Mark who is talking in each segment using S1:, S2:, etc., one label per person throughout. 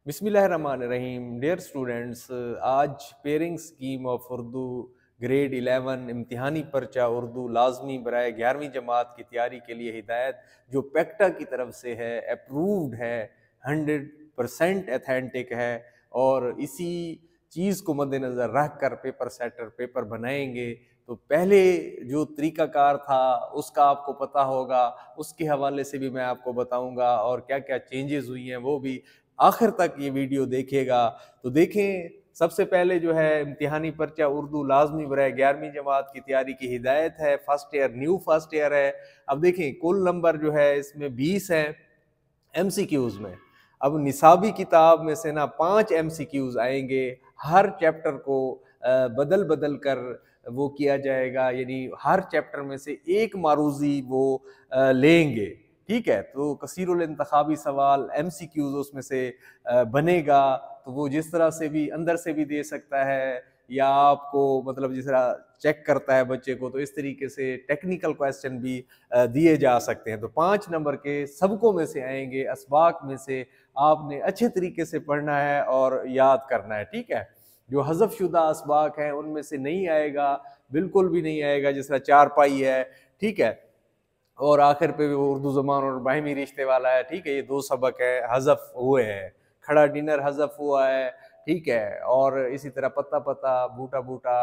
S1: बिस्मिल्लाहिर्रहमानिर्रहीम। Dear students, आज pairing scheme of Urdu grade 11 इम्तिहानी पर्चा उर्दू लाजमी बराए 11वीं जमात की तैयारी के लिए हिदायत जो पेक्टा की तरफ से है, अप्रूव्ड है, 100% अथेंटिक है और इसी चीज़ को मद्देनज़र रख कर पेपर सेटर पेपर बनाएंगे। तो पहले जो तरीक़ाकार था उसका आपको पता होगा, उसके हवाले से भी मैं आपको बताऊंगा और क्या क्या चेंजेस हुई हैं वो भी। आखिर तक ये वीडियो देखिएगा। तो देखें, सबसे पहले जो है इम्तिहानी पर्चा उर्दू लाजमी बराए 11वीं जमात की तैयारी की हिदायत है। First year, new first year है। अब देखें, कुल नंबर जो है इसमें 20 हैं MCQs में। अब निसाबी किताब में से ना 5 MCQs आएंगे। हर चैप्टर को बदल बदल कर वो किया जाएगा, यानी हर चैप्टर में से एक मारूजी वो लेंगे। ठीक है, तो कसीरुल इंतखाबी सवाल MCQs उसमें से बनेगा। तो वो जिस तरह से भी अंदर से भी दे सकता है या आपको मतलब जिस तरह चेक करता है बच्चे को, तो इस तरीके से टेक्निकल क्वेश्चन भी दिए जा सकते हैं। तो 5 नंबर के सबकों में से आएंगे। असबाक में से आपने अच्छे तरीके से पढ़ना है और याद करना है। ठीक है, जो हज़फ शुदा असबाक हैं उनमें से नहीं आएगा, बिल्कुल भी नहीं आएगा, जिस तरह चारपाई है। ठीक है, और आखिर पे वो उर्दू ज़बान और बाहिमी रिश्ते वाला है। ठीक है, ये 2 सबक है, हज़फ हुए हैं। खड़ा डिनर हज़फ हुआ है। ठीक है, और इसी तरह पत्ता पत्ता, बूटा बूटा,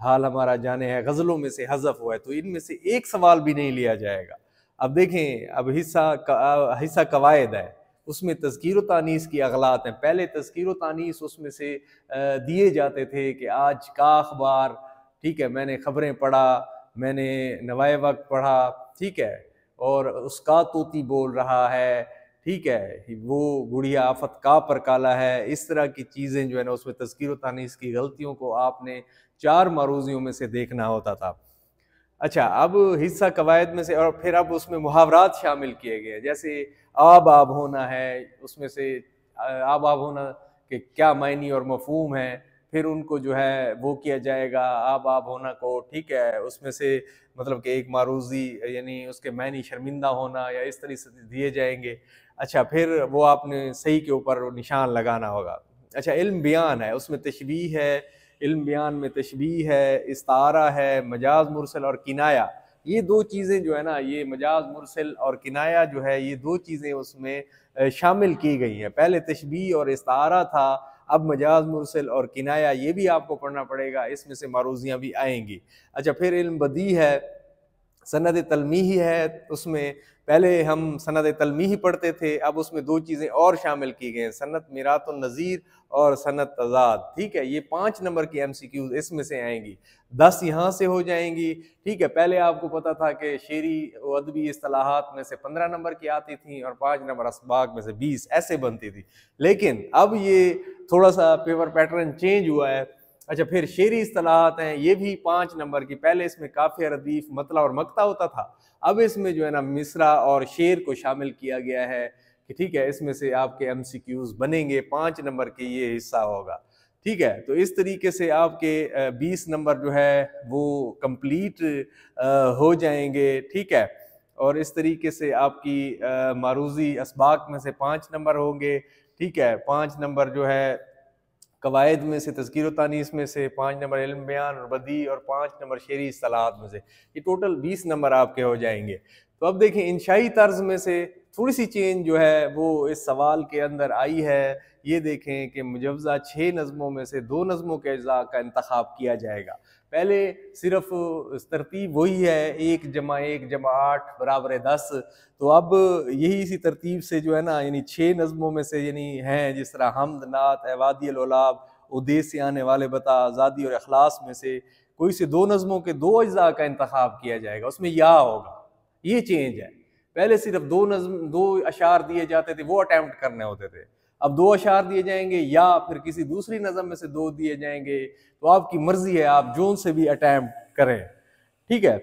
S1: हाल हमारा जाने है, गज़लों में से हज़फ हुआ है। तो इनमें से एक सवाल भी नहीं लिया जाएगा। अब देखें, अब हिस्सा कवायद है, उसमें तज़कीर व तानीस की अगलात हैं। पहले तज़कीर व तानीस उसमें से दिए जाते थे कि आज का अखबार, ठीक है, मैंने ख़बरें पढ़ा, मैंने नवाए वक्त पढ़ा। ठीक है, और उसका तोती बोल रहा है। ठीक है, वो गुड़िया आफत का पर काला है। इस तरह की चीज़ें जो है ना, उसमें तज़कीर व तानीस की गलतियों को आपने 4 मारूजियों में से देखना होता था। अच्छा, अब हिस्सा कवायद में से और फिर अब उसमें मुहावरात शामिल किए गए, जैसे आब आब होना है, उसमें से आब आब होना के क्या मायनी और मफहूम है। फिर उनको जो है वो किया जाएगा आब आब होना को। ठीक है, उसमें से मतलब कि एक मारूजी यानी उसके मायनी शर्मिंदा होना या इस तरह से दिए जाएंगे। अच्छा, फिर वो आपने सही के ऊपर निशान लगाना होगा। अच्छा, इल्म बयान है, उसमें तशबीह है, इल्म बयान में तशबीह है, इस्तारा है, मजाज मुरसल और किनाया। ये 2 चीज़ें जो है ना, ये मजाज मुरसल और किनाया जो है, ये 2 चीज़ें उसमें शामिल की गई हैं। पहले तशबीह और इस्तारा था, अब मजाज मुरसल और किनाया, ये भी आपको पढ़ना पड़ेगा। इसमें से मारूजियाँ भी आएंगी। अच्छा, फिर इल्म बदी है, सनद तलमीही है। उसमें पहले हम सनद तलमीही पढ़ते थे, अब उसमें 2 चीज़ें और शामिल की गई हैं, सनद मिरातुन नज़ीर और सनद तज़ाद। ठीक है, ये 5 नंबर की MCQs इसमें से आएंगी। 10 यहाँ से हो जाएंगी। ठीक है, पहले आपको पता था कि शेरी व अदबी इस्तिलाहात में से 15 नंबर की आती थी और 5 नंबर असबाक में से 20 ऐसे बनती थी। लेकिन अब ये थोड़ा सा पेपर पैटर्न चेंज हुआ है। अच्छा, फिर शेरी इस्तिलाहात हैं, ये भी 5 नंबर की। पहले इसमें काफ़िया, रदीफ, मतला और मक्ता होता था। अब इसमें जो है ना मिसरा और शेर को शामिल किया गया है कि ठीक है, इसमें से आपके MCQs बनेंगे। 5 नंबर के ये हिस्सा होगा। ठीक है, तो इस तरीके से आपके 20 नंबर जो है वो कंप्लीट हो जाएंगे। ठीक है, और इस तरीके से आपकी मारूजी असबाक में से 5 नंबर होंगे। ठीक है, 5 नंबर जो है कवायद में से, तज़कीर व तानीस में से, 5 नंबर इल्म बयान और बदी और 5 नंबर शेरी इस्तिलाहात में से, ये टोटल 20 नंबर आपके हो जाएंगे। तो अब देखें, इंशाई तर्ज में से थोड़ी सी चेंज जो है वो इस सवाल के अंदर आई है। ये देखें कि मुजव्ज़ा 6 नज़मों में से 2 नज़मों के अज्जा का इंतखाब किया जाएगा। पहले सिर्फ तरतीब वही है, 1 जमा 1 जमा 8 बराबर 10। तो अब यही इसी तरतीब से जो है ना, यानी 6 नज़मों में से यानी हैं, जिस तरह हमद, नात, वादी अल ओलाब, उदेस से आने वाले बता, आज़ादी और अखलास में से कोई से 2 नज़मों के 2 अज्जा का इंतखाब किया जाएगा, उसमें या होगा। ये चेंज है। पहले सिर्फ 2 अशार दिए जाते थे, वो अटैम्प्ट करने होते थे। अब 2 अशार दिए जाएंगे या फिर किसी दूसरी नज़म में से 2 दिए जाएंगे। तो आपकी मर्जी है, आप जोन से भी अटैम्प्ट करें। ठीक है,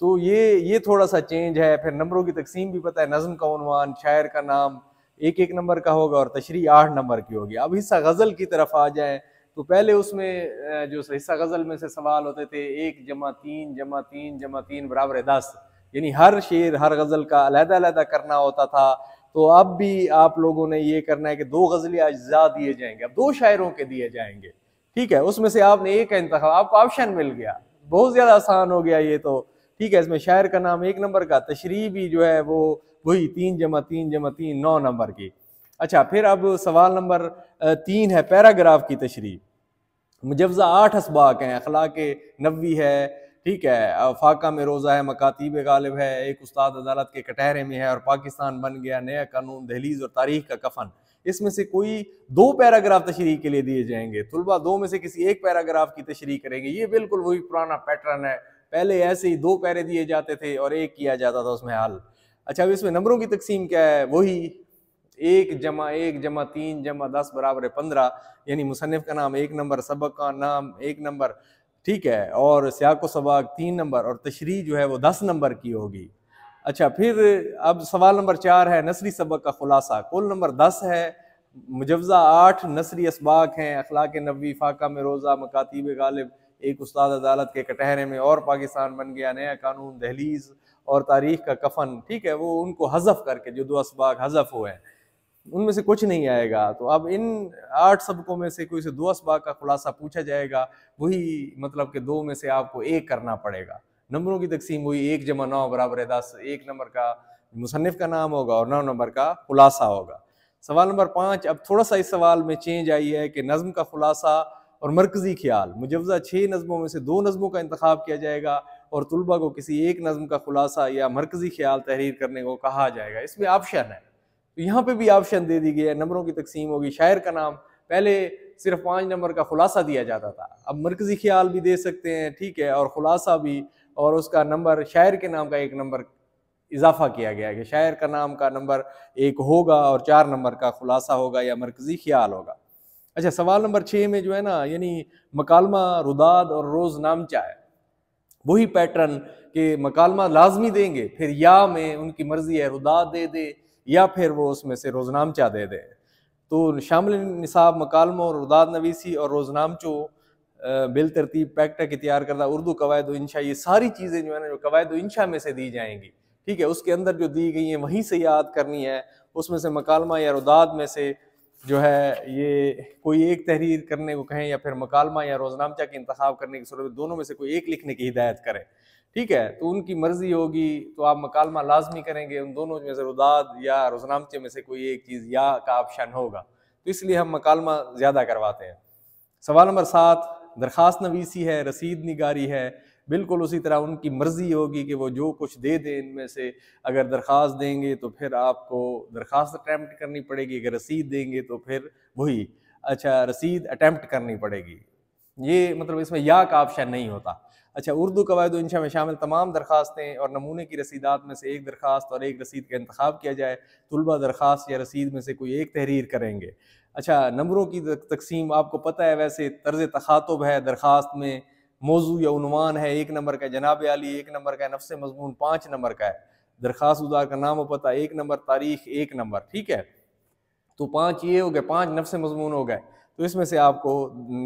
S1: तो ये थोड़ा सा चेंज है। फिर नंबरों की तकसीम भी पता है, नज़म का उन्वान, शायर का नाम 1-1 नंबर का होगा और तशरीह 8 नंबर की होगी। अब हिस्सा गज़ल की तरफ आ जाए, तो पहले उसमें जो हिस्सा गज़ल में से सवाल होते थे, 1 जमा 3 जमा 3 जमा 3 बराबर 10, यानी हर शेर हर गज़ल का अलहदा अलहदा करना होता था। तो अब भी आप लोगों ने ये करना है कि 2 गज़ली अज्जा दिए जाएंगे, अब 2 शायरों के दिए जाएंगे, ठीक है। उसमें से आपने एक का इंतखाब, आपको ऑप्शन मिल गया, बहुत ज्यादा आसान हो गया ये तो, ठीक है। इसमें शायर का नाम 1 नंबर का, तशरीह भी जो है वो वही 3 जमा 3 जमा 3 9 नंबर की। अच्छा, फिर अब सवाल नंबर 3 है पैराग्राफ की तशरीह। मुजव्जा 8 असबाक हैं, अखलाक नबवी है, ठीक है, फाका में रोज़ा है, मकातीब गालिब है, एक उस्ताद अदालत के कटहरे में है, और पाकिस्तान बन गया, नया कानून, दहलीज और तारीख का कफन। इसमें से कोई 2 पैराग्राफ तशरीह के लिए दिए जाएंगे, तुलबा 2 में से किसी एक पैराग्राफ की तशरीह करेंगे। ये बिल्कुल वही पुराना पैटर्न है, पहले ऐसे ही 2 पैरे दिए जाते थे और एक किया जाता था उसमें हल। अच्छा, अब इसमें नंबरों की तकसीम क्या है, वही 1 जमा 1 जमा 3 जमा 10 बराबर 15, यानी मुसन्निफ का नाम 1 नंबर, सबक का नाम 1 नंबर, ठीक है, और सियाक व सबाक 3 नंबर, और तशरीह जो है वो 10 नंबर की होगी। अच्छा, फिर अब सवाल नंबर 4 है नसरी सबक का खुलासा। कुल नंबर 10 है, मुजव्जा 8 नसरी असबाक हैं, अखलाक नबवी, फाका में रोज़ा, मकातीब गालिब, एक उस्ताद अदालत के कटहरे में, और पाकिस्तान बन गया, नया कानून, दहलीज और तारीख का कफन, ठीक है। वो उनको हज़फ करके जो 2 असबाक हज़फ हुए हैं उनमें से कुछ नहीं आएगा। तो अब इन 8 सबकों में से कोई से 2 असबाक का खुलासा पूछा जाएगा, वही मतलब कि 2 में से आपको 1 करना पड़ेगा। नंबरों की तकसीम हुई 1 जमा 9 बराबर 10, 1 नंबर का मुसन्निफ का नाम होगा और 9 नंबर का खुलासा होगा। सवाल नंबर 5, अब थोड़ा सा इस सवाल में चेंज आई है कि नज़्म का खुलासा और मरकजी ख्याल। मुजव्जा 6 नज़मों में से 2 नज़मों का इंतखाब किया जाएगा और तुलबा को किसी एक नज़्म का खुलासा या मरकजी ख्याल तहरीर करने को कहा जाएगा। इसमें ऑप्शन है, तो यहाँ पे भी ऑप्शन दे दी गई है। नंबरों की तकसीम होगी, शायर का नाम पहले सिर्फ 5 नंबर का खुलासा दिया जाता था, अब मरकजी ख्याल भी दे सकते हैं, ठीक है, और खुलासा भी, और उसका नंबर शायर के नाम का 1 नंबर इजाफा किया गया है कि शायर का नाम का नंबर 1 होगा और 4 नंबर का खुलासा होगा या मरकजी ख्याल होगा। अच्छा, सवाल नंबर 6 में जो है ना, यानी मकालमा, रुदाद और रोज़ नामचा है, वही पैटर्न के मकालमा लाजमी देंगे, फिर या में उनकी मर्जी है रुदाद दे दे या फिर वो उसमें से रोजनामचा दे दे। तो शामिल निसाब मकालमा और रुदाद नवीसी और रोजनामचो बिल तरतीब पैक्टा की तैयार करदा उर्दू कवायद इंशा, ये सारी चीज़ें जो है ना, जो कवायद इंशा में से दी जाएंगी, ठीक है, उसके अंदर जो दी गई हैं वहीं से याद करनी है। उसमें से मकालमा या रुदाद में से जो है ये कोई एक तहरीर करने को कहें या फिर मकालमा या रोजनामचा की इंतखाब करने की सूरत में दोनों में से कोई एक लिखने की हिदायत करें, ठीक है, तो उनकी मर्जी होगी, तो आप मकालमा लाजमी करेंगे, उन दोनों में से रुदाद या रोजनामचे में से कोई एक चीज़ या का ऑप्शन होगा, तो इसलिए हम मकालमा ज़्यादा करवाते हैं। सवाल नंबर 7, दरख्वास्त नवीसी है, रसीद निगारी है, बिल्कुल उसी तरह उनकी मर्जी होगी कि वो जो कुछ दे दें इनमें से। अगर दरख्वास्त देंगे तो फिर आपको दरख्वास्त अटैम्प्ट करनी पड़ेगी, अगर रसीद देंगे तो फिर वही अच्छा रसीद अटैम्प्ट करनी पड़ेगी। ये मतलब इसमें या का ऑप्शन नहीं होता। अच्छा, उर्दू कवायद इंशा में शामिल तमाम दरख्वास्तें और नमूने की रसीदात में से एक दरख्वास्त और एक रसीद का इंतखाब किया जाए। तुलबा दरख्वास्त या रसीद में से कोई एक तहरीर करेंगे। अच्छा, नंबरों की तकसीम आपको पता है, वैसे तर्ज तखातुब है दरख्वास्त में, मौजू या उन्वान है 1 नंबर का, जनाब आली 1 नंबर का, नफ्स मजमून 5 नंबर का है, दरख्वास्त उदार का नाम और पता 1 नंबर, तारीख 1 नंबर, ठीक है। तो 5 ये हो गए, 5 नफ्स मजमून हो गए, तो इसमें से आपको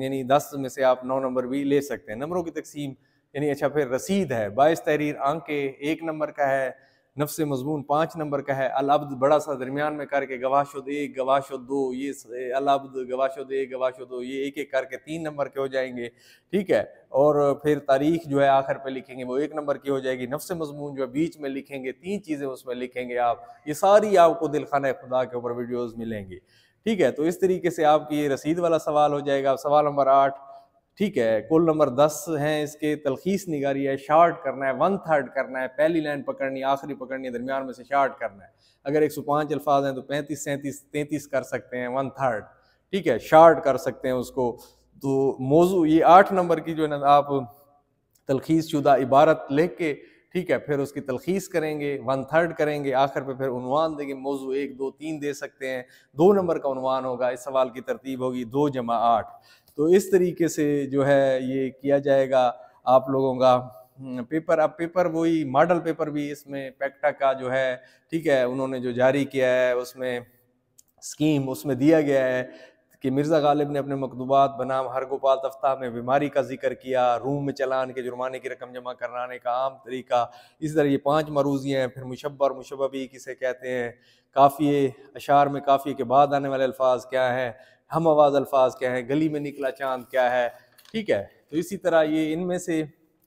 S1: यानी 10 में से आप 9 नंबर भी ले सकते हैं। नंबरों की तकसीम यानी अच्छा, फिर रसीद है, बाइस तहरीर आंके 1 नंबर का है, नफ्स मजमून 5 नंबर का है, अल अब्द बड़ा सा दरमियान में करके गवाशुद 1 गवाशुद 2, ये अल अब्द गवाशुद 1 गवाशुद 2, ये एक एक करके 3 नंबर के हो जाएंगे, ठीक है। और फिर तारीख जो है आखिर पे लिखेंगे वो 1 नंबर की हो जाएगी, नफ्स मजमून जो है बीच में लिखेंगे, 3 चीज़ें उसमें लिखेंगे आप, ये सारी आपको दिल खाना खुदा के ऊपर वीडियोज़ मिलेंगी, ठीक है। तो इस तरीके से आपकी ये रसीद वाला सवाल हो जाएगा। सवाल नंबर 8, ठीक है, कुल नंबर 10 हैं इसके, तलखीस निगारी है, शार्ट करना है, 1/3 करना है, पहली लाइन पकड़नी है, आखिरी पकड़नी है, दरमियान में से शार्ट करना है। अगर 105 अल्फाज हैं तो 35 37 33 कर सकते हैं, 1/3, ठीक है, शार्ट कर सकते हैं उसको। तो मौजू ये 8 नंबर की जो है ना, आप तलखीस शुदा इबारत लिख के, ठीक है, फिर उसकी तलखीस करेंगे, 1/3 करेंगे, आखिर पे फिर उन्वान देंगे, मौजू 1 2 3 दे सकते हैं, 2 नंबर का उन्वान होगा। इस सवाल की तरतीब होगी 2 जमा 8। तो इस तरीके से जो है ये किया जाएगा आप लोगों का पेपर। अब पेपर वही मॉडल पेपर भी इसमें पैक्टा का जो है, ठीक है, उन्होंने जो जारी किया है उसमें स्कीम उसमें दिया गया है कि मिर्ज़ा गालिब ने अपने मकतूबात बनाम हर गोपाल तफ्ता में बीमारी का जिक्र किया, रूम में चलान के जुर्माने की रकम जमा कराने का आम तरीका, इस तरह ये 5 मरूज़ियाँ हैं। फिर मुशब्बा और मुशब्बा बिही किसे कहते हैं, काफ़िए, अशार में काफ़िए के बाद आने वाले अल्फाज क्या हैं, हम आवाज़ अल्फाज क्या हैं, गली में निकला चाँद क्या है, ठीक है। तो इसी तरह ये इनमें से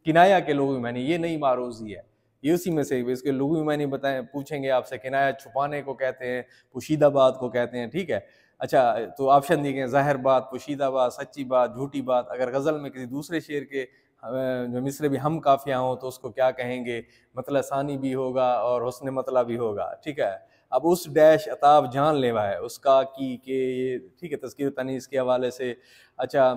S1: किनाया के लुग़वी मानी, ये नई मारूज़ी है, ये उसी में से इसके लुग़वी मानी बताएं, पूछेंगे आपसे। किनाया छुपाने को कहते हैं, पोशीदा बात को कहते हैं, ठीक है। अच्छा, तो ऑप्शन दिए गए ज़ाहिर बात, पोशीदा बात, सच्ची बात, झूठी बात। अगर गज़ल में किसी दूसरे शेर के जो मिसरे भी हम काफ़िया हों तो उसको क्या कहेंगे, मतलब सानी भी होगा और हुस्न मतला भी होगा, ठीक है। अब उस डैश अताब जान लेवा है उसका की के ये, ठीक है, तज़किर तनीस के हवाले से। अच्छा,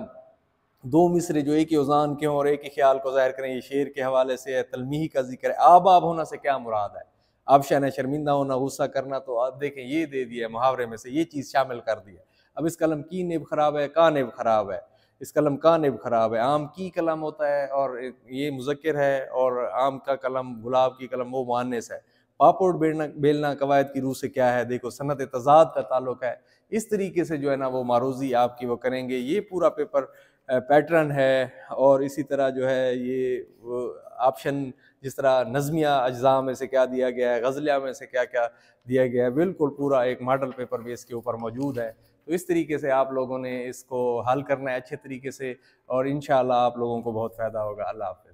S1: 2 मिसरे जो एक ही औज़ान के हों और एक ही ख्याल को ज़ाहिर करें, ये शेर के हवाले से है। तलमीही का ज़िक्र है। आब होना से क्या मुराद है? आबशान है शर्मिंदा होना, गुस्सा करना, तो आप देखें ये दे दिया मुहावरे में से, ये चीज़ शामिल कर दी है। अब इस कलम की नेब ख़राब है, का नेब ख़राब है, इस कलम का नेब ख़राब है। आम की कलम होता है और ये मुज़क्किर है, और आम का कलम, गुलाब की कलम वो मुअन्नस है। पापोड़ बेलना बेलना कवायद की रूह से क्या है, देखो सनत तज़ाद का ताल्लुक है। इस तरीके से जो है ना वो मारूज़ी आपकी वो करेंगे। ये पूरा पेपर पैटर्न है। और इसी तरह जो है ये ऑप्शन, जिस तरह नज़मिया अज्ज़ा में से क्या दिया गया है, गज़लिया में से क्या-क्या दिया गया है, बिल्कुल पूरा एक मॉडल पेपर भी इसके ऊपर मौजूद है। तो इस तरीके से आप लोगों ने इसको हल करना है अच्छे तरीके से, और इंशाअल्लाह आप लोगों को बहुत फ़ायदा होगा। अल्लाह हाफ़िज़।